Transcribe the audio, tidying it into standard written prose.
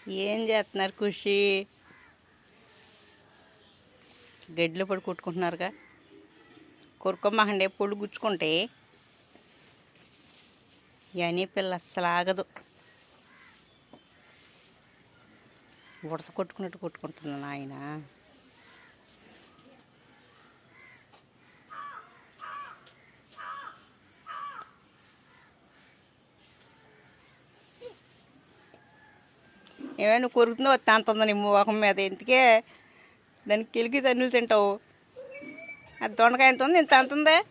ఏం చేస్తున్నారు ఖుషి? గడ్డిలో పడి కొట్టుకుంటున్నారుగా. కొరుకోమాకండి, పొడి గుచ్చుకుంటే. ఇవన్నీ పిల్ల అస్సలు ఆగదు. ఉడత కొట్టుకున్నట్టు కొట్టుకుంటున్నాను ఆయన. ఏమైనా కొరుకుతుందో వస్తే అంత ఉందా నీ మొహం మీద? ఎందుకే దానికి కిలికి తన్నులు తింటావు? అది దొండకాయ ఎంత ఉంది, ఇంత అంత ఉందా?